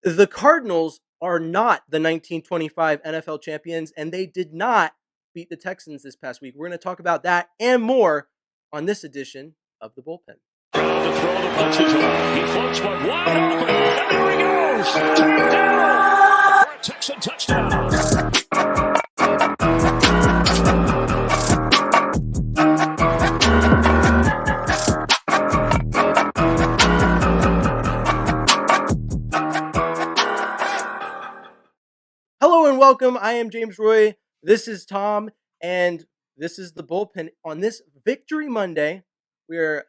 The Cardinals are not the 1925 NFL champions, and they did not beat the Texans this past week. We're going to talk about that and more on this edition of the Bullpen. Stroud to throw the punches on. He floats one wide open, and there he goes. Touchdown! For a Texan touchdown. Hello and welcome. I am James Roy. This is Tom, and this is the Bullpen. On this Victory Monday, we are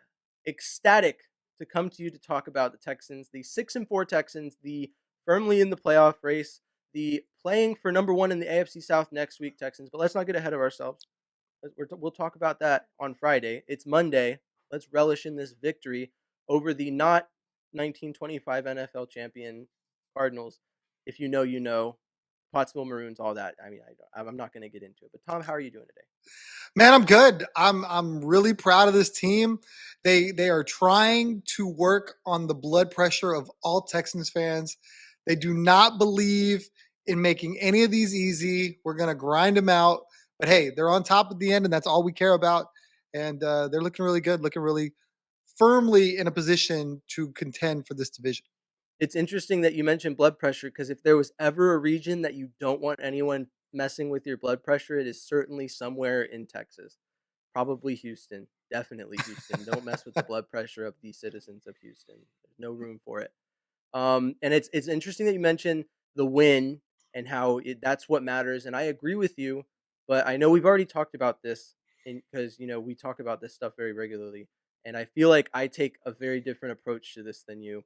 ecstatic to come to you to talk about the Texans, the 6-4 Texans, the firmly in the playoff race, the playing for number one in the AFC South next week Texans. But let's not get ahead of ourselves. We'll talk about that on Friday. It's Monday. Let's relish in this victory over the not 1925 NFL champion Cardinals. If you know, you know. Pottsville Maroons, all that. I mean, I'm not going to get into it. But Tom, how are you doing today? Man, I'm good. I'm really proud of this team. They are trying to work on the blood pressure of all Texans fans. They do not believe in making any of these easy. We're going to grind them out. But hey, they're on top at the end, and that's all we care about. And they're looking really good, looking really firmly in a position to contend for this division. It's interesting that you mentioned blood pressure because if there was ever a region that you don't want anyone messing with your blood pressure, it is certainly somewhere in Texas. Probably Houston. Definitely Houston. Don't mess with the blood pressure of the citizens of Houston. There's no room for it. And it's interesting that you mentioned the win and how that's what matters. And I agree with you, but I know we've already talked about this because we talk about this stuff very regularly, and I feel like I take a very different approach to this than you.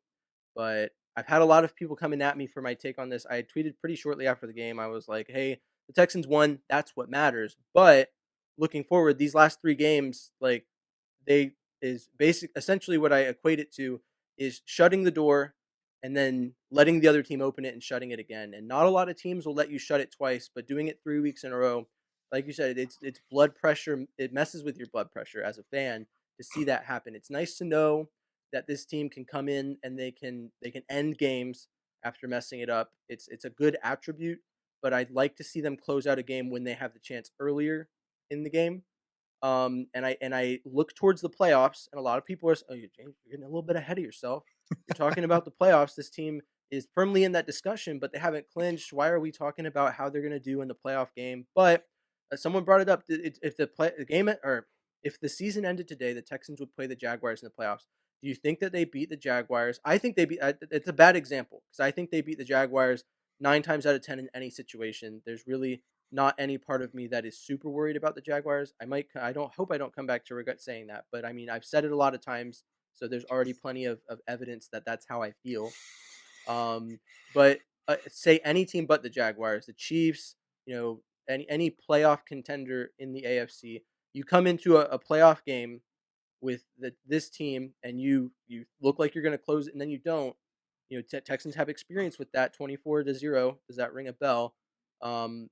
But I've had a lot of people coming at me for my take on this. I tweeted pretty shortly after the game. I was like, "Hey, the Texans won. That's what matters." But looking forward, these last three games, like they is essentially what I equate it to is shutting the door and then letting the other team open it and shutting it again. And not a lot of teams will let you shut it twice, but doing it 3 weeks in a row, like you said, it's blood pressure. It messes with your blood pressure as a fan to see that happen. It's nice to know that this team can come in and they can end games after messing it up. It's a good attribute, but I'd like to see them close out a game when they have the chance earlier in the game. And I look towards the playoffs, and a lot of people are, oh, James, you're getting a little bit ahead of yourself. You're talking about the playoffs. This team is firmly in that discussion, but they haven't clinched. Why are we talking about how they're going to do in the playoff game? But someone brought it up. If the game or if the season ended today, the Texans would play the Jaguars in the playoffs. Do you think that they beat the Jaguars? I think they beat. It's a bad example because I think they beat the Jaguars 9 times out of 10 in any situation. There's really not any part of me that is super worried about the Jaguars. I don't hope I don't come back to regret saying that, but I mean, I've said it a lot of times, so there's already plenty of evidence that that's how I feel. But say any team but the Jaguars, the Chiefs, any playoff contender in the AFC, you come into a playoff game with this team and you look like you're going to close it and then you don't. Texans have experience with that 24-0. Does that ring a bell? Um,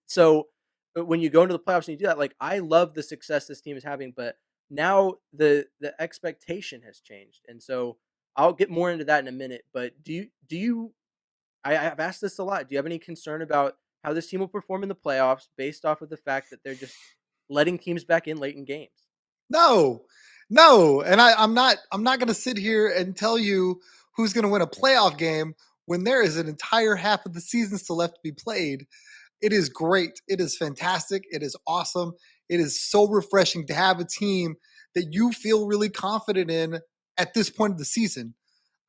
so when you go into the playoffs and you do that, like I love the success this team is having, but now the expectation has changed, and so I'll get more into that in a minute. But do you? I've asked this a lot. Do you have any concern about how this team will perform in the playoffs based off of the fact that they're just letting teams back in late in games? No, no. And I'm not gonna sit here and tell you who's gonna win a playoff game when there is an entire half of the season still left to be played. It is great. It is fantastic. It is awesome. It is so refreshing to have a team that you feel really confident in at this point of the season.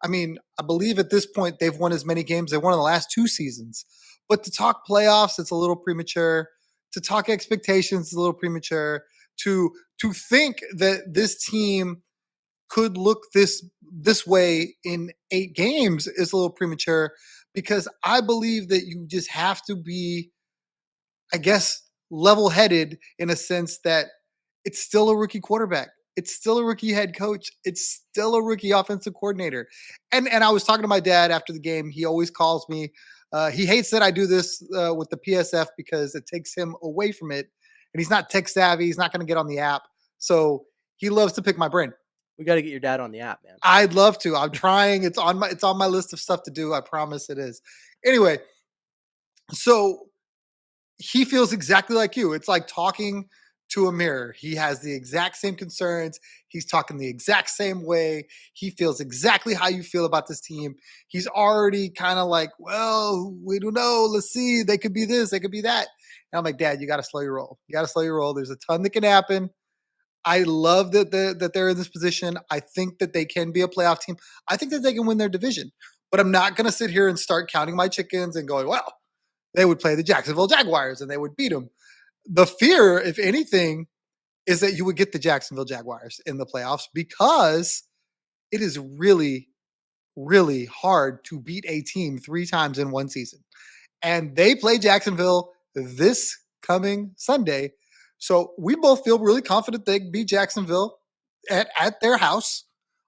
I mean, I believe at this point they've won as many games as they won in the last two seasons. But to talk playoffs, it's a little premature. To talk expectations is a little premature. To think that this team could look this way in 8 games is a little premature because I believe that you just have to be, I guess, level-headed in a sense that it's still a rookie quarterback. It's still a rookie head coach. It's still a rookie offensive coordinator. And I was talking to my dad after the game. He always calls me. He hates that I do this with the PSF because it takes him away from it. And he's not tech savvy. He's not going to get on the app. So he loves to pick my brain. We got to get your dad on the app, man. I'd love to. I'm trying. It's on my list of stuff to do. I promise it is. Anyway, so he feels exactly like you. It's like talking to a mirror. He has the exact same concerns. He's talking the exact same way. He feels exactly how you feel about this team. He's already kind of like, well, we don't know. Let's see. They could be this, they could be that. And I'm like, Dad, you got to slow your roll. You got to slow your roll. There's a ton that can happen. I love that they're in this position. I think that they can be a playoff team. I think that they can win their division. But I'm not going to sit here and start counting my chickens and going, well, they would play the Jacksonville Jaguars and they would beat them. The fear, if anything, is that you would get the Jacksonville Jaguars in the playoffs because it is really, really hard to beat a team 3 times in one season. And they play Jacksonville this coming Sunday. So we both feel really confident they can beat Jacksonville at their house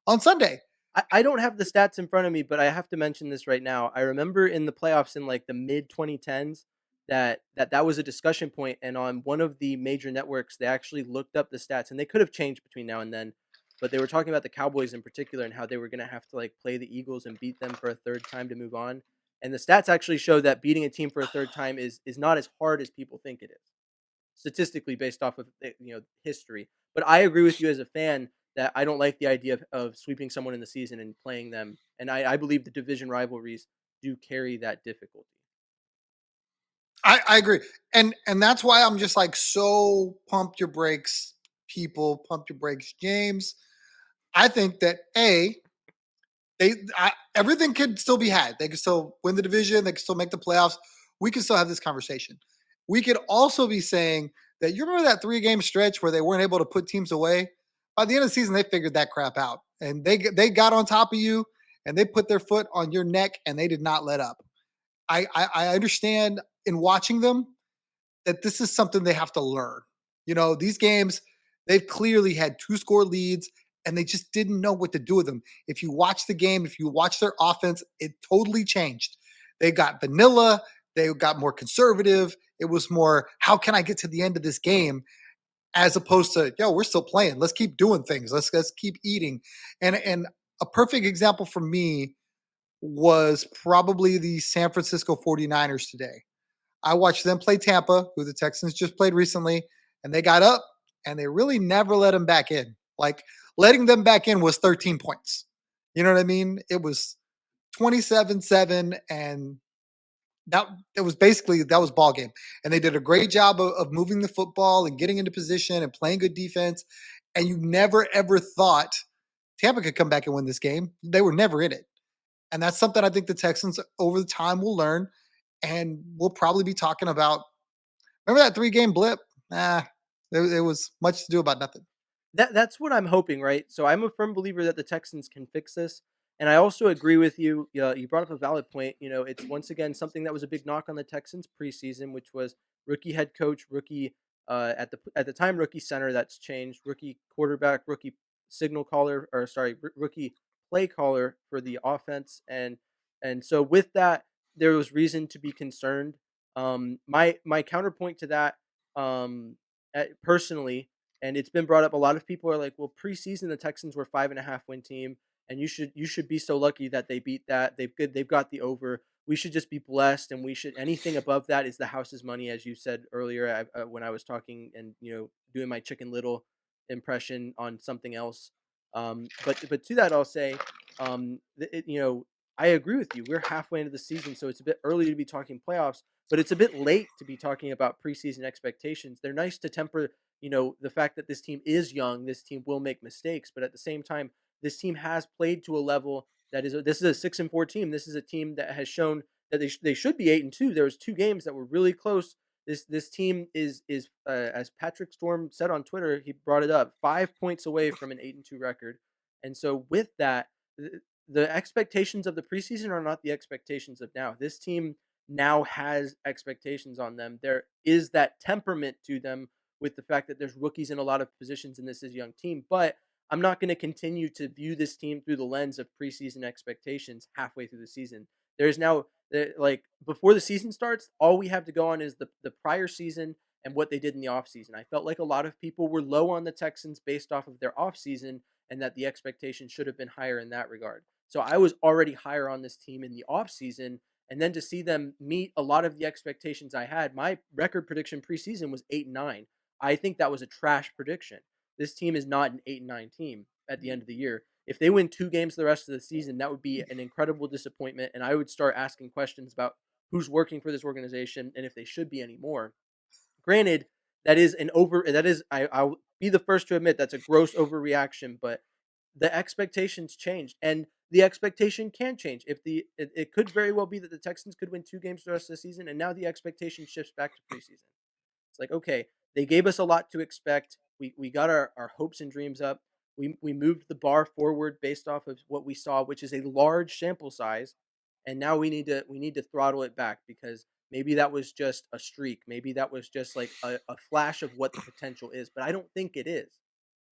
on Sunday. I don't have the stats in front of me, but I have to mention this right now. I remember in the playoffs in like the mid 2010s that was a discussion point, and on one of the major networks, they actually looked up the stats, and they could have changed between now and then, but they were talking about the Cowboys in particular and how they were going to have to like play the Eagles and beat them for a third time to move on. And the stats actually show that beating a team for a third time is not as hard as people think it is, statistically based off of history. But I agree with you as a fan that I don't like the idea of sweeping someone in the season and playing them. And I believe the division rivalries do carry that difficulty. I agree. And that's why I'm just like so pump your brakes, people, pump your brakes, James. I think that everything could still be had. They could still win the division. They could still make the playoffs. We could still have this conversation. We could also be saying that you remember that 3-game stretch where they weren't able to put teams away. By the end of the season, they figured that crap out, and they got on top of you, and they put their foot on your neck, and they did not let up. I understand in watching them that this is something they have to learn. These games, they've clearly had 2-score leads and they just didn't know what to do with them. If you watch the game, if you watch their offense, it totally changed. They got vanilla, they got more conservative. It was more, how can I get to the end of this game? As opposed to, yo, we're still playing. Let's keep doing things. Let's keep eating. And a perfect example for me was probably the San Francisco 49ers today. I watched them play Tampa, who the Texans just played recently, and they got up and they really never let them back in. Like letting them back in was 13 points. You know what I mean? It was 27-7 and that was ball game. And they did a great job of moving the football and getting into position and playing good defense. And you never ever thought Tampa could come back and win this game. They were never in it. And that's something I think the Texans over the time will learn. And we'll probably be talking about. Remember that 3-game blip? It was much to do about nothing. That's what I'm hoping, right? So I'm a firm believer that the Texans can fix this, and I also agree with you. You brought up a valid point. It's once again something that was a big knock on the Texans preseason, which was rookie head coach, rookie at the time rookie center. That's changed. Rookie quarterback, rookie signal caller, or sorry, rookie play caller for the offense, and so with that, there was reason to be concerned. My counterpoint to that, personally, and it's been brought up. A lot of people are like, "Well, preseason the Texans were 5.5 win team, and you should be so lucky that they beat that. They've got the over. We should just be blessed, and we should anything above that is the house's money," as you said earlier when I was talking and doing my Chicken Little impression on something else. But to that I'll say, I agree with you. We're halfway into the season, so it's a bit early to be talking playoffs, but it's a bit late to be talking about preseason expectations. They're nice to temper the fact that this team is young, this team will make mistakes, but at the same time, this team has played to a level that this is a 6-4 team. This is a team that has shown that they should be 8-2. There was 2 games that were really close. This team is as Patrick Storm said on Twitter, he brought it up, 5 points away from an 8-2 record. And so with that, the expectations of the preseason are not the expectations of now. This team now has expectations on them. There is that temperament to them with the fact that there's rookies in a lot of positions and this is a young team. But I'm not going to continue to view this team through the lens of preseason expectations halfway through the season. There's now, like, before the season starts, all we have to go on is the prior season and what they did in the offseason. I felt like a lot of people were low on the Texans based off of their offseason, and that the expectation should have been higher in that regard. So I was already higher on this team in the offseason. And then to see them meet a lot of the expectations I had, my record prediction preseason was 8-9. I think that was a trash prediction. This team is not an 8-9 team at the end of the year. If they win 2 games the rest of the season, that would be an incredible disappointment. And I would start asking questions about who's working for this organization and if they should be anymore. Granted, I'll be the first to admit that's a gross overreaction, but the expectations changed, and the expectation can change. If it could very well be that the Texans could win 2 games the rest of the season, and now the expectation shifts back to preseason. It's like, okay, they gave us a lot to expect. We got our hopes and dreams up. We moved the bar forward based off of what we saw, which is a large sample size, and now we need to throttle it back because maybe that was just a streak. Maybe that was just like a flash of what the potential is, but I don't think it is.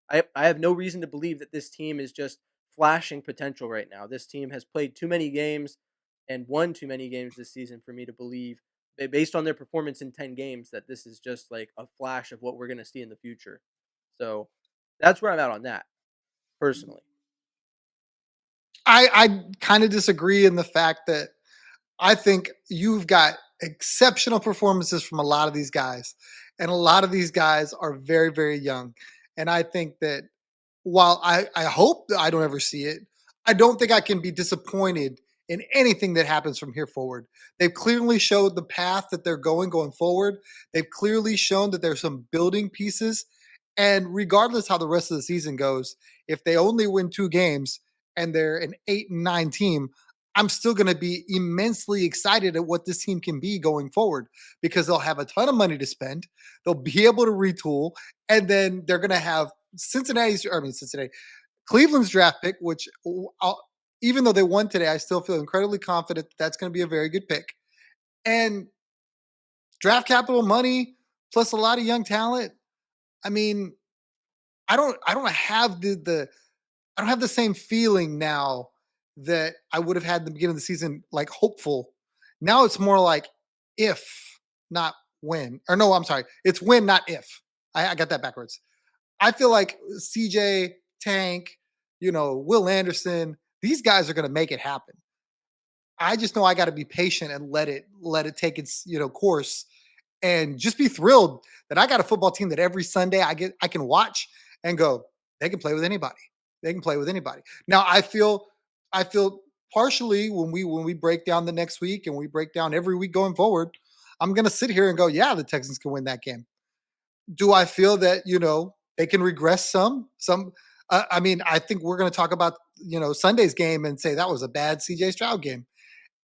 I have no reason to believe that this team is just flashing potential right now. This team has played too many games and won too many games this season for me to believe, based on their performance in 10 games, that this is just like a flash of what we're going to see in the future. So that's where I'm at on that, personally. I kind of disagree in the fact that I think you've got exceptional performances from a lot of these guys, and a lot of these guys are very, very young. And I think that while I hope that I don't ever see it, I don't think I can be disappointed in anything that happens from here forward. They've clearly showed the path that they're going forward. They've clearly shown that there's some building pieces. And regardless how the rest of the season goes, if they only win 2 games and they're an 8-9 team, I'm still going to be immensely excited at what this team can be going forward because they'll have a ton of money to spend. They'll be able to retool, and then they're going to have Cleveland's draft pick, which even though they won today, I still feel incredibly confident that that's going to be a very good pick. And draft capital, money, plus a lot of young talent. I mean, I don't have I don't have the same feeling now that I would have had at the beginning of the season, like hopeful. Now it's more like if, not when. Or no, I'm sorry. It's when, not if. I got that backwards. I feel like CJ, Tank, Will Anderson, these guys are going to make it happen. I just know I got to be patient and let it take its course, and just be thrilled that I got a football team that every Sunday I can watch and go, they can play with anybody. They can play with anybody. Now I feel partially when we break down the next week and we break down every week going forward, I'm gonna sit here and go, yeah, the Texans can win that game. Do I feel that they can regress some? I mean, I think we're going to talk about Sunday's game and say that was a bad CJ Stroud game.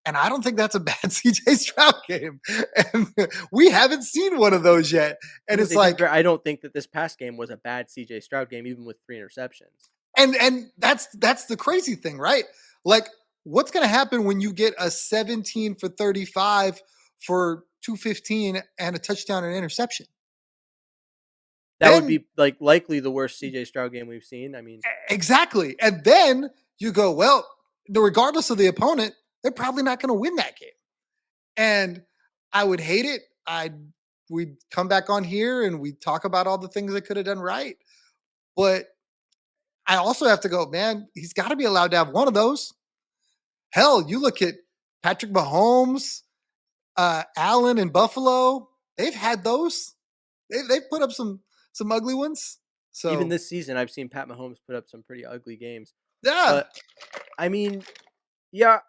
And I don't think that's a bad CJ Stroud game. And we haven't seen one of those yet. And it's To be like, fair, I don't think that this past game was a bad CJ Stroud game, even with 3 interceptions. and that's the crazy thing, right? Like, what's going to happen when you get a 17 for 35 for 215 and a touchdown and interception? That would Then be like likely the worst CJ Stroud game we've seen. I mean, exactly. And then you go, well, regardless of the opponent, they're probably not going to win that game. And I would hate it. We'd come back on here and we'd talk about all the things they could have done right. But I also have to go, man, he's got to be allowed to have one of those. Hell, you look at Patrick Mahomes, Allen in Buffalo. They've had those. They've put up some ugly ones. even So this season, I've seen Pat Mahomes put up some pretty ugly games. yeah, But I mean, yeah,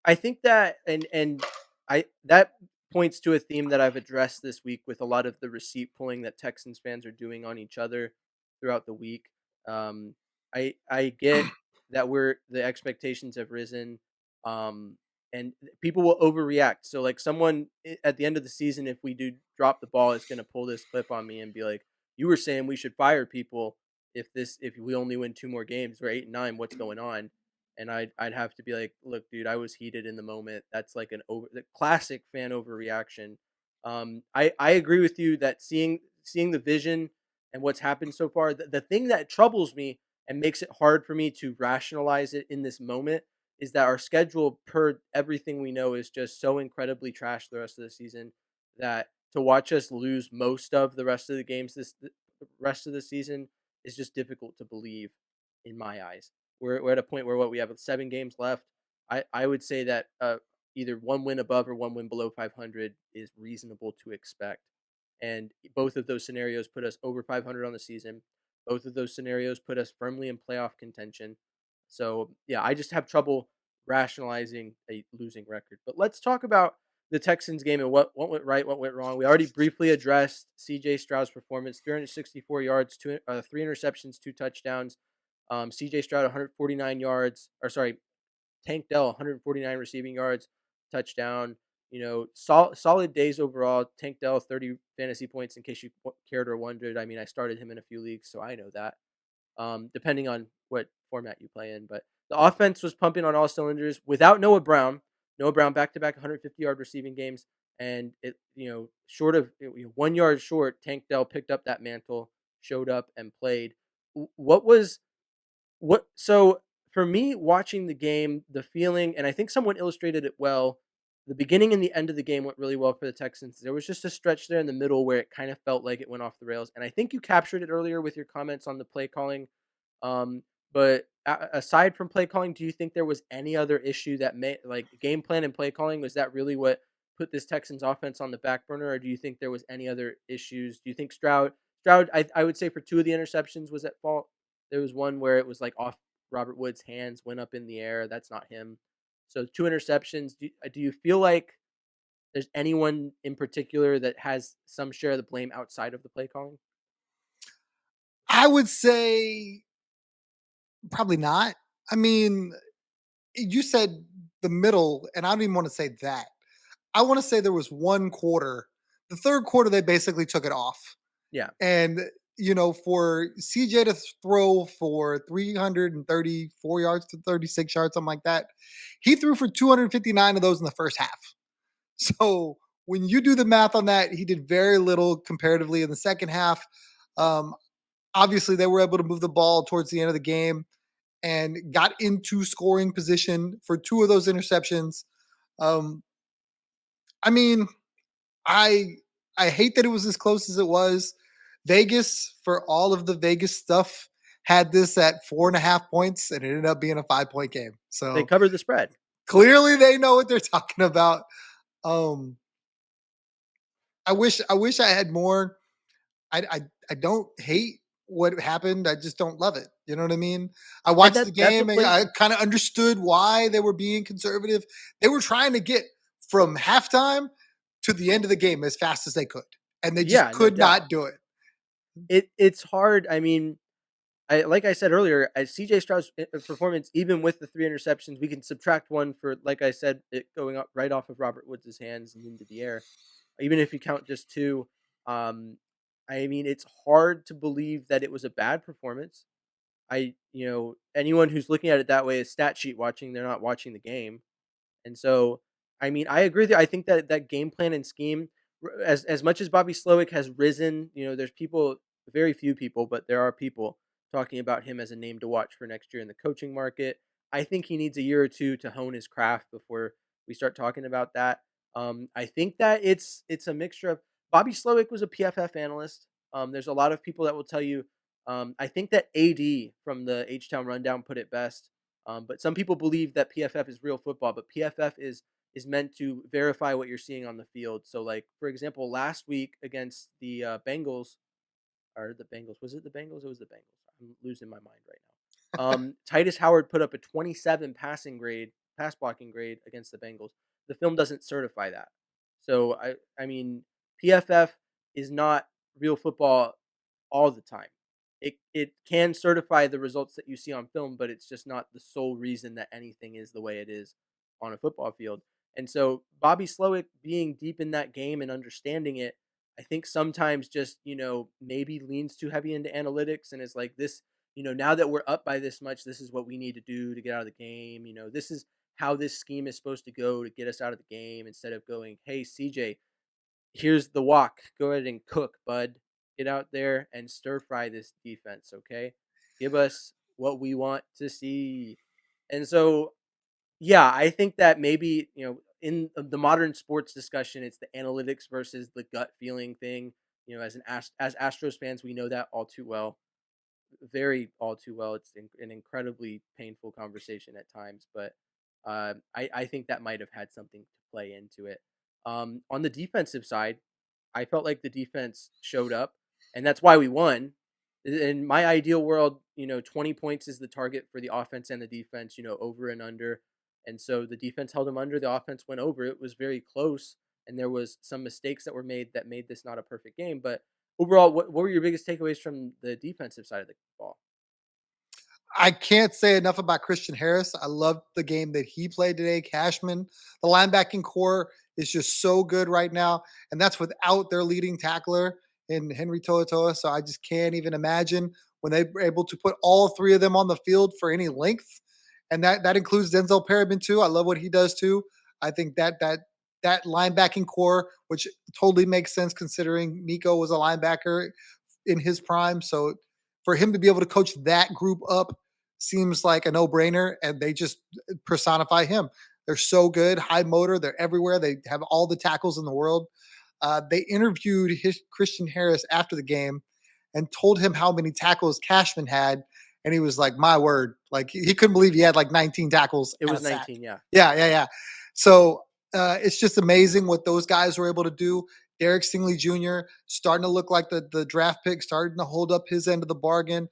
I think that and I that points to a theme that I've addressed this week with a lot of the receipt pulling that Texans fans are doing on each other throughout the week. Um, I get that the expectations have risen, and people will overreact. So like someone at the end of the season, if we do drop the ball, is going to pull this clip on me and be like, "You were saying we should fire people if we only win 2 more games. We're 8-9. What's going on?" And I'd have to be like, look, dude, I was heated in the moment. That's like the classic fan overreaction. I agree with you that seeing the vision and what's happened so far, the thing that troubles me and makes it hard for me to rationalize it in this moment is that our schedule, per everything we know, is just so incredibly trash the rest of the season that to watch us lose most of the rest of the games the rest of the season is just difficult to believe. in my eyes. We're at a point where what we have 7 games left. I would say that either one win above or one win below 500 is reasonable to expect. And both of those scenarios put us over 500 on the season. Both of those scenarios put us firmly in playoff contention. So, yeah, I just have trouble rationalizing a losing record. But let's talk about the Texans game and what went right, what went wrong. We already briefly addressed CJ Stroud's performance: 364 yards, 3 interceptions, 2 touchdowns. CJ Stroud 149 yards, or sorry, Tank Dell 149 receiving yards, touchdown. Solid days overall. Tank Dell 30 fantasy points in case you cared or wondered. I mean, I started him in a few leagues, so I know that. Depending on what format you play in, but the offense was pumping on all cylinders without Noah Brown. Noah Brown back-to-back 150-yard receiving games, and short of 1 yard short, Tank Dell picked up that mantle, showed up and played. What was what so for me watching the game, the feeling, and I think someone illustrated it well, the beginning and the end of the game went really well for the Texans. There was just a stretch there in the middle where it kind of felt like it went off the rails. And I think you captured it earlier with your comments on the play calling. Um, but aside from play calling, do you think there was any other issue that may like game plan and play calling? Was that really what put this Texans offense on the back burner, or do you think there was any other issues? Do you think Stroud, I would say for 2 of the interceptions was at fault. There was one where it was like off Robert Woods' hands, went up in the air. That's not him. So 2 interceptions. Do you feel like there's anyone in particular that has some share of the blame outside of the play calling? I would say probably not. I mean, you said the middle, and I don't even want to say that. I want to say there was one quarter. The third quarter, they basically took it off. Yeah, And, for CJ to throw for 334 yards to 36 yards, something like that, he threw for 259 of those in the first half. So when you do the math on that, he did very little comparatively in the second half. Um, Obviously, they were able to move the ball towards the end of the game and got into scoring position for 2 of those interceptions. Um, I mean, I I hate that it was as close as it was. Vegas, for all of the Vegas stuff, had this at 4.5 points, and it ended up being a 5 point game. they So covered the spread. clearly, they know what they're talking about. Um, I wish I had more. I don't hate what happened. I just don't love it. You know what I mean? I And watched the that's game what and play. I kind of understood why they were being conservative. They were trying to get from halftime to the end of the game as fast as they could, and they just Yeah, no could doubt. not do it. It's hard. I mean, like I said earlier, CJ Stroud's performance, even with the 3 interceptions, we can subtract one for, like I said, it going up right off of Robert Woods' hands and into the air. Even if you count just two, um, I mean, it's hard to believe that it was a bad performance. Anyone who's looking at it that way is stat sheet watching. They're not watching the game. And so, I mean, I agree with you. I think that that game plan and scheme, as much as Bobby Slowick has risen, there's people, very few people, but there are people talking about him as a name to watch for next year in the coaching market. I think he needs a year or two to hone his craft before we start talking about that. I think that it's a mixture of Bobby Slowick was a PFF analyst. There's a lot of people that will tell you. I think that AD from the H Town Rundown put it best. But some people believe that PFF is real football, but PFF is meant to verify what you're seeing on the field. So, like for example, last week against the Bengals, or the Bengals, was it the Bengals? It was the Bengals. I'm losing my mind right now. Titus Howard put up a 27 pass blocking grade against the Bengals. The film doesn't certify that. So I mean, PFF is not real football all the time. It can certify the results that you see on film, but it's just not the sole reason that anything is the way it is on a football field. And so Bobby Slowick being deep in that game and understanding it, I think sometimes just, maybe leans too heavy into analytics and is like this, now that we're up by this much, this is what we need to do to get out of the game. This is how this scheme is supposed to go to get us out of the game instead of going, hey, CJ, here's the walk. Go ahead and cook, bud. Get out there and stir fry this defense, okay? Give us what we want to see. And so, yeah, I think that maybe, in the modern sports discussion, it's the analytics versus the gut feeling thing. As Astros fans, we know that all too well. very all too well. It's an incredibly painful conversation at times, but I think that might have had something to play into it. On the defensive side, I felt like the defense showed up, and that's why we won. In my ideal world, 20 points is the target for the offense and the defense, over and under. And so the defense held them under, the offense went over. It was very close, and there was some mistakes that were made that made this not a perfect game. But overall, what were your biggest takeaways from the defensive side of the ball? I can't say enough about Christian Harris. I loved the game that he played today. Cashman, the linebacking core is just so good right now, and that's without their leading tackler in Henry To'oto'o. So I just can't even imagine when they were able to put all three of them on the field for any length, and that includes Denzel Perryman too. I love what he does too. I think that linebacking core, which totally makes sense considering Miko was a linebacker in his prime. So for him to be able to coach that group up seems like a no-brainer, and they just personify him. They're so good, high motor. They're everywhere. They have all the tackles in the world. They interviewed Christian Harris after the game and told him how many tackles Cashman had, and he was like, "My word!" Like he couldn't believe he had like 19 tackles It and a was sack. 19, yeah. Yeah, yeah, yeah. So it's just amazing what those guys were able to do. Derek Stingley Jr. starting to look like the draft pick, starting to hold up his end of the bargain.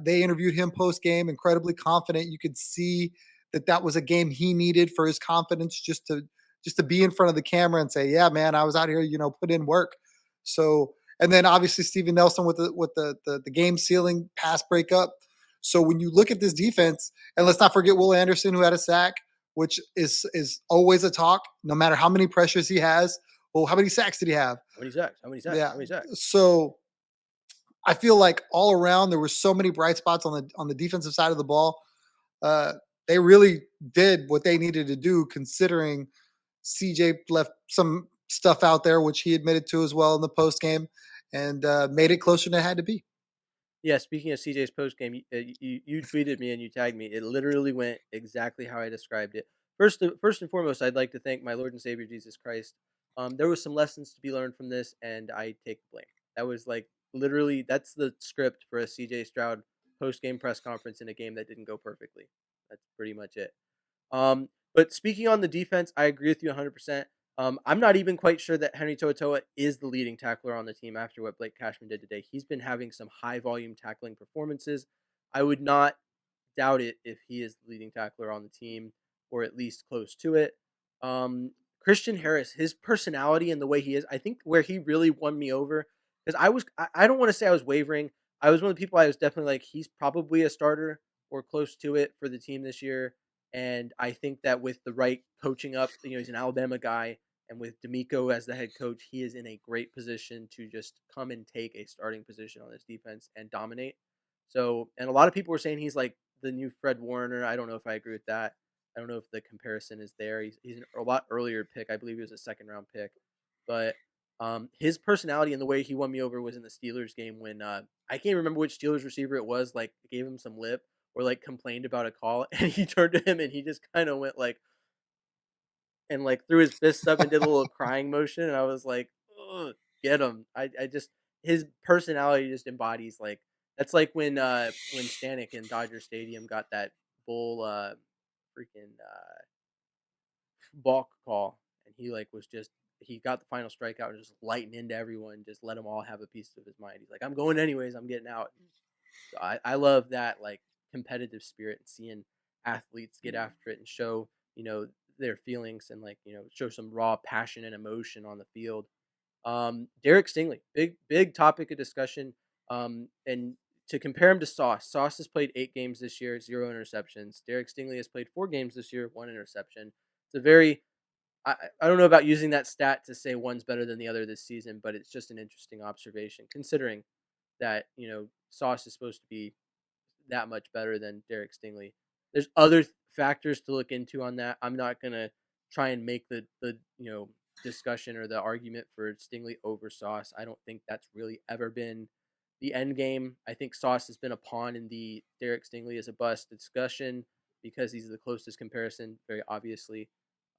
They interviewed him post game, incredibly confident. You could see that was a game he needed for his confidence, just to be in front of the camera and say, "Yeah, man, I was out here, put in work." So, and then obviously Steven Nelson with the game sealing pass breakup. So when you look at this defense, and let's not forget Will Anderson who had a sack, which is always a talk, no matter how many pressures he has. Well, how many sacks did he have? How many sacks? How many sacks? Yeah. How many sacks? So I feel like all around there were so many bright spots on the defensive side of the ball. Uh, they really did what they needed to do, considering CJ left some stuff out there, which he admitted to as well in the post game, and made it closer than it had to be. Yeah, speaking of CJ's post game, you tweeted me and you tagged me. It literally went exactly how I described it. First and foremost, I'd like to thank my Lord and Savior Jesus Christ. There was some lessons to be learned from this, and I take the blame. That was like literally that's the script for a CJ Stroud post game press conference in a game that didn't go perfectly. That's pretty much it. But speaking on the defense, I agree with you 100%. I'm not even quite sure that Henry To'oTo'o is the leading tackler on the team after what Blake Cashman did today. He's been having some high volume tackling performances. I would not doubt it if he is the leading tackler on the team, or at least close to it. Um, Christian Harris, his personality and the way he is, I think where he really won me over, because I don't want to say I was wavering. I was one of the people I was definitely like, he's probably a starter or close to it for the team this year. And I think that with the right coaching up, he's an Alabama guy, and with D'Amico as the head coach, he is in a great position to just come and take a starting position on this defense and dominate. So, and a lot of people were saying he's like the new Fred Warner. I don't know if I agree with that. I don't know if the comparison is there. He's a lot earlier pick. I believe he was a second round pick, but his personality and the way he won me over was in the Steelers game when I can't remember which Steelers receiver it was. Like gave him some lip or like complained about a call, and he turned to him and he just kind of went like and like threw his fists up and did a little crying motion, and I was like, ugh, get him. I just his personality just embodies like that's like when Stanek in Dodger Stadium got that bull freaking balk call, and he like was just he got the final strikeout and just lighting into everyone, just let them all have a piece of his mind. He's like, I'm going anyways, I'm getting out. So I love that like competitive spirit and seeing athletes get after it and show, their feelings and like, show some raw passion and emotion on the field. Derek Stingley, big topic of discussion. And to compare him to Sauce, Sauce has played 8 games this year, 0 interceptions. Derek Stingley has played 4 games this year, 1 interception. It's a very I don't know about using that stat to say one's better than the other this season, but it's just an interesting observation considering that Sauce is supposed to be that much better than Derek Stingley. There's other factors to look into on that. I'm not gonna try and make the discussion or the argument for Stingley over Sauce. I don't think that's really ever been the end game. I think Sauce has been a pawn in the Derek Stingley is a bust discussion because he's the closest comparison, very obviously.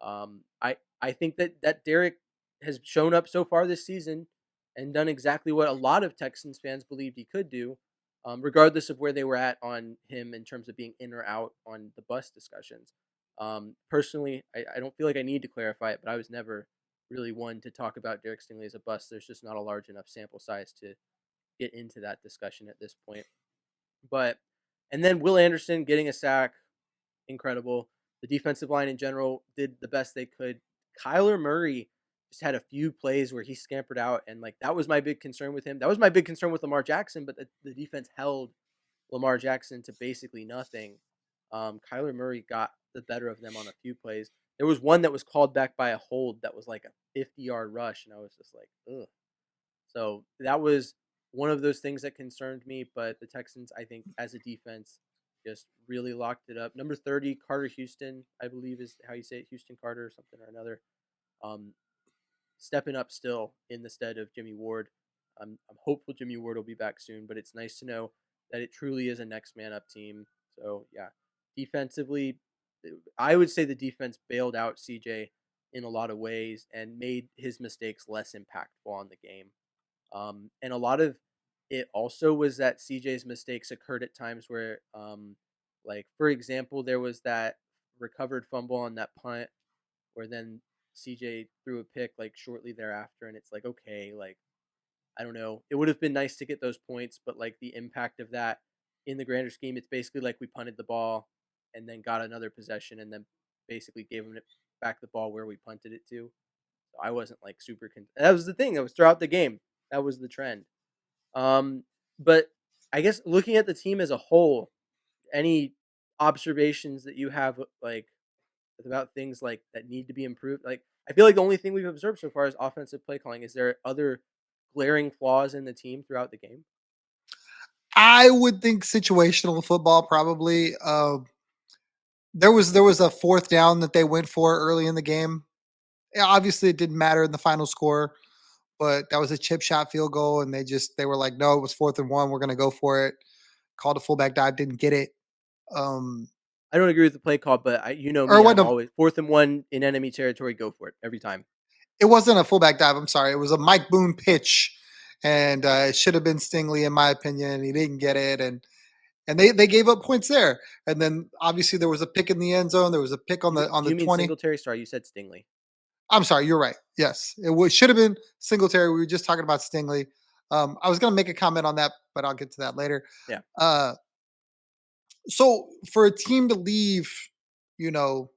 I think that Derek has shown up so far this season and done exactly what a lot of Texans fans believed he could do. regardless of where they were at on him in terms of being in or out on the bus discussions. Personally, I don't feel like I need to clarify it, but I was never really one to talk about Derek Stingley as a bust. There's just not a large enough sample size to get into that discussion at this point. But and then Will Anderson getting a sack, incredible. The defensive line in general did the best they could. Kyler Murray just had a few plays where he scampered out, and like that was my big concern with him. That was my big concern with Lamar Jackson, but the defense held Lamar Jackson to basically nothing. Kyler Murray got the better of them on a few plays. There was one that was called back by a hold that was like a 50-yard rush, and I was just like, ugh. So that was one of those things that concerned me. But the Texans, I think, as a defense, just really locked it up. Number 30, Carter Houston, I believe is how you say it, Houston Carter or something or another. Um, Stepping up still in the stead of Jimmy Ward. I'm hopeful Jimmy Ward will be back soon, but it's nice to know that it truly is a next man up team. So yeah, defensively, I would say the defense bailed out CJ in a lot of ways and made his mistakes less impactful on the game. And a lot of it also was that CJ's mistakes occurred at times where, like for example, there was that recovered fumble on that punt where then CJ threw a pick like shortly thereafter, and it's like okay, like I don't know, it would have been nice to get those points, but like the impact of that in the grander scheme, it's basically like we punted the ball and then got another possession and then basically gave him back the ball where we punted it to. So I wasn't like super. That was the thing. That was throughout the game. That was the trend. Um, but I guess looking at the team as a whole, any observations that you have like about things like that need to be improved? Like I feel like the only thing we've observed so far is offensive play calling. Is there other glaring flaws in the team throughout the game? I would think situational football probably. There was a fourth down that they went for early in the game. Yeah, obviously, it didn't matter in the final score, but that was a chip shot field goal, and they were like, no, it was 4th and 1. We're gonna go for it. Called a fullback dive, didn't get it. Um, I don't agree with the play call, but you know or me, what? I'm No, always 4th and 1 in enemy territory. Go for it every time. it wasn't a fullback dive. I'm sorry, it was a Mike Boone pitch, and it should have been Stingley in my opinion. He didn't get it, and they gave up points there. And then obviously there was a pick in the end zone. There was a pick on the Do you mean 20. Singletary? Sorry, you said Stingley. I'm sorry, you're right. Yes, should have been Singletary. We were just talking about Stingley. I was going to make a comment on that, but I'll get to that later. Yeah. Uh, so for a team to leave, you know,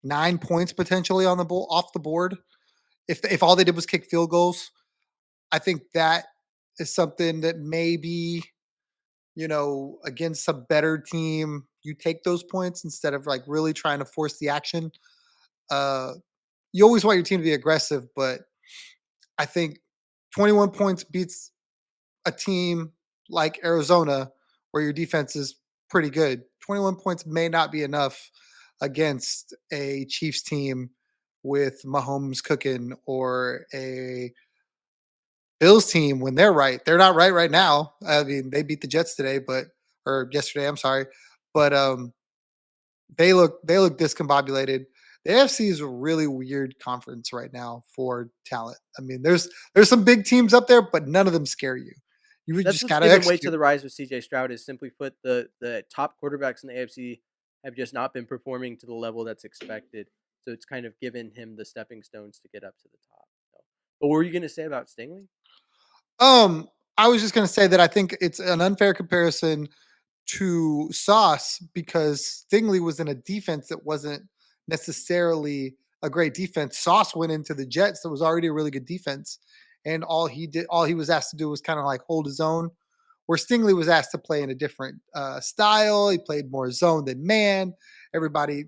9 points potentially on the off the board, if all they did was kick field goals, I think that is something that maybe against a better team, you take those points instead of like really trying to force the action. Uh, you always want your team to be aggressive, but I think 21 points beats a team like Arizona, where your defense is pretty good. 21 points may not be enough against a Chiefs team with Mahomes cooking or a Bills team when they're right. They're not right now. I mean, they beat the Jets today, but or yesterday, I'm sorry. But they look discombobulated. The AFC is a really weird conference right now for talent. I mean, there's some big teams up there, but none of them scare you. You That's just what's gotta given way to execute. the rise with CJ Stroud is simply put the top quarterbacks in the AFC have just not been performing to the level that's expected. So it's kind of given him the stepping stones to get up to the top. So, but what were you going to say about Stingley? Um, I was just gonna say that I think it's an unfair comparison to Sauce because Stingley was in a defense that wasn't necessarily a great defense. Sauce went into the Jets that was already a really good defense, and all he was asked to do was kind of like hold his own. Where Stingley was asked to play in a different style, he played more zone than man. Everybody,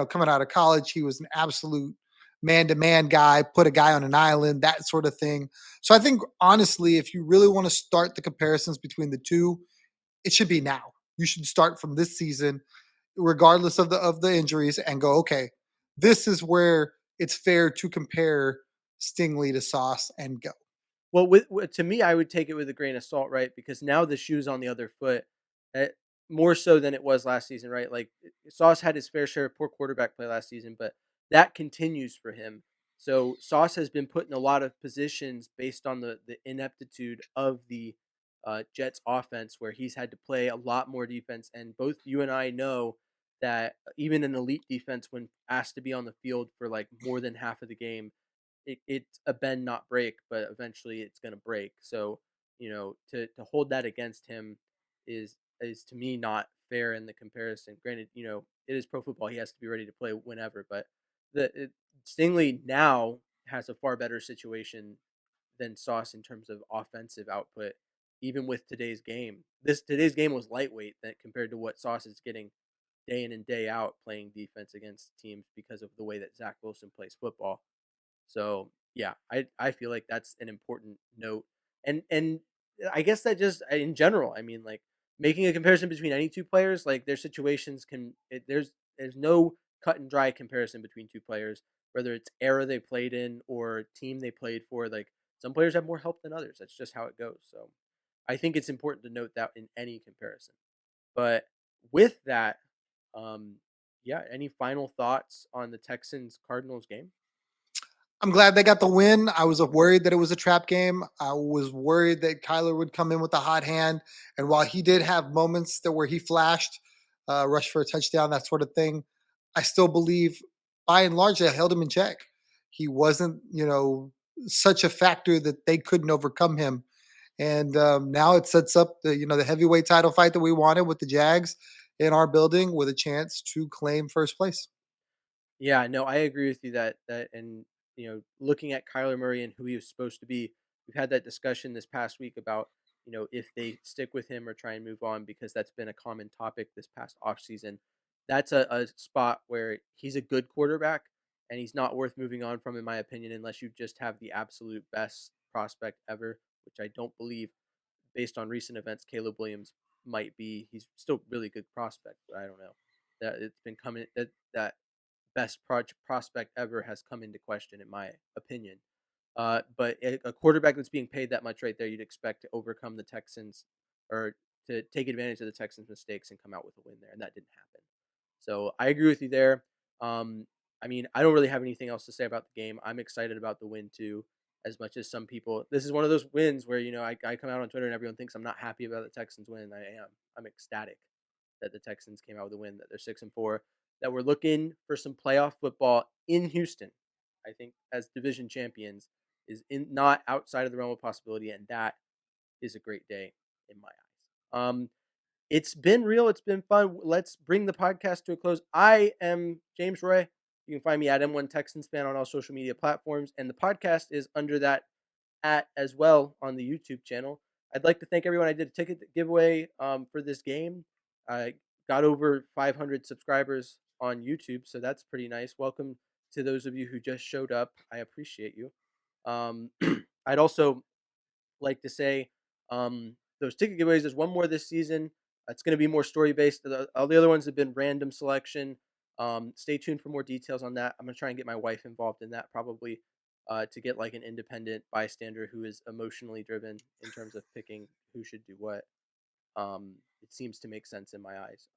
coming out of college, he was an absolute man-to-man guy, put a guy on an island, that sort of thing. So I think honestly, if you really want to start the comparisons between the two, it should be now. You should start from this season, regardless of the injuries, and go, okay, this is where it's fair to compare Stingley to Sauce and go. Well, to me, I would take it with a grain of salt, right? Because now the shoe's on the other foot, eh, more so than it was last season, right? Like Sauce had his fair share of poor quarterback play last season, but that continues for him. So Sauce has been put in a lot of positions based on the ineptitude of the Jets offense where he's had to play a lot more defense. And both you and I know that even an elite defense, when asked to be on the field for like more than half of the game, it's a bend not break, but eventually it's going to break. So to hold that against him is to me not fair in the comparison. Granted, it is pro football; he has to be ready to play whenever. But Stingley now has a far better situation than Sauce in terms of offensive output, even with today's game. Today's game was lightweight that compared to what Sauce is getting day in and day out playing defense against teams because of the way that Zach Wilson plays football. So yeah, I feel like that's an important note, and I guess that just in general, I mean, like making a comparison between any two players, like their situations there's no cut and dry comparison between two players, whether it's era they played in or team they played for. Like some players have more help than others. That's just how it goes. So I think it's important to note that in any comparison. But with that, um, yeah, any final thoughts on the Texans Cardinals game? I'm glad they got the win. I was worried that it was a trap game. I was worried that Kyler would come in with a hot hand. And while he did have moments where he flashed, rush for a touchdown, that sort of thing, I still believe by and large they held him in check. He wasn't, such a factor that they couldn't overcome him. And now it sets up the heavyweight title fight that we wanted with the Jags in our building with a chance to claim first place. Yeah, no, I agree with you that and looking at Kyler Murray and who he was supposed to be, we've had that discussion this past week about, if they stick with him or try and move on because that's been a common topic this past offseason. That's a spot where he's a good quarterback and he's not worth moving on from, in my opinion, unless you just have the absolute best prospect ever, which I don't believe based on recent events Caleb Williams might be. He's still really good prospect, but I don't know. That it's been coming that best prospect ever has come into question, in my opinion. But a quarterback that's being paid that much right there, you'd expect to overcome the Texans or to take advantage of the Texans' mistakes and come out with a win there, and that didn't happen. So I agree with you there. I mean, I don't really have anything else to say about the game. I'm excited about the win too, as much as some people. This is one of those wins where I come out on Twitter and everyone thinks I'm not happy about the Texans win. I am. I'm ecstatic that the Texans came out with a win. That they're 6-4. That we're looking for some playoff football in Houston. I think as division champions is in not outside of the realm of possibility, and that is a great day in my eyes. It's been real. It's been fun. Let's bring the podcast to a close. I am James Roy. You can find me at M1 Texans fan on all social media platforms, and the podcast is under that at as well on the YouTube channel. I'd like to thank everyone. I did a ticket giveaway for this game. I got over 500 subscribers on YouTube, so that's pretty nice. Welcome to those of you who just showed up. I appreciate you. I'd also like to say those ticket giveaways. There's one more this season. It's going to be more story based. All the other ones have been random selection. Stay tuned for more details on that. I'm going to try and get my wife involved in that probably to get like an independent bystander who is emotionally driven in terms of picking who should do what. It seems to make sense in my eyes.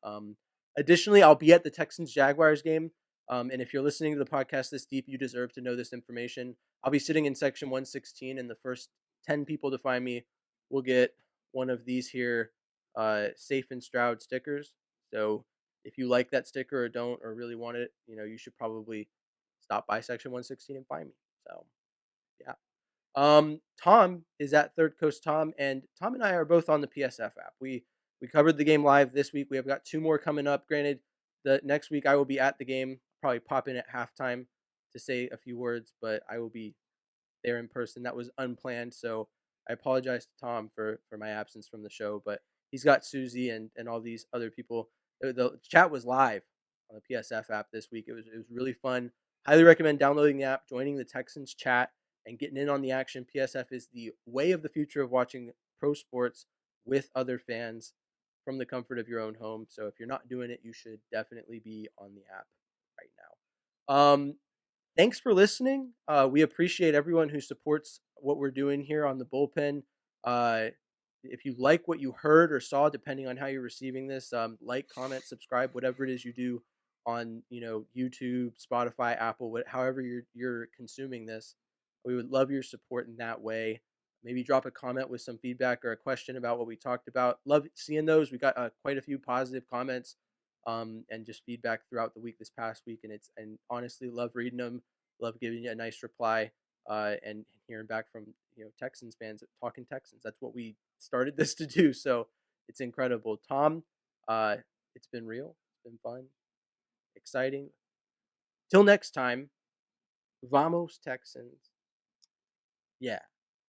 Additionally, I'll be at the Texans Jaguars game. And if you're listening to the podcast this deep, you deserve to know this information. I'll be sitting in section 116, and the first 10 people to find me will get one of these here Safe and Stroud stickers. So if you like that sticker or don't or really want it, you should probably stop by section 116 and find me. So, yeah. Tom is at Third Coast Tom, and Tom and I are both on the PSF app. We covered the game live this week. We have got two more coming up. Granted, the next week I will be at the game, probably pop in at halftime to say a few words, but I will be there in person. That was unplanned, so I apologize to Tom for my absence from the show. But he's got Susie and all these other people. The chat was live on the PSF app this week. It was really fun. Highly recommend downloading the app, joining the Texans chat, and getting in on the action. PSF is the way of the future of watching pro sports with other fans from the comfort of your own home. So if you're not doing it, you should definitely be on the app right now. Thanks for listening. We appreciate everyone who supports what we're doing here on the bullpen. Uh, if you like what you heard or saw, depending on how you're receiving this, like, comment, subscribe, whatever it is you do on YouTube, Spotify, Apple, however you're consuming this. We would love your support in that way. Maybe drop a comment with some feedback or a question about what we talked about. Love seeing those. We got quite a few positive comments and just feedback throughout the week this past week, and honestly love reading them. Love giving you a nice reply and hearing back from Texans fans talking Texans. That's what we started this to do. So it's incredible. Tom, uh, it's been real. It's been fun, exciting. Till next time, vamos Texans. Yeah.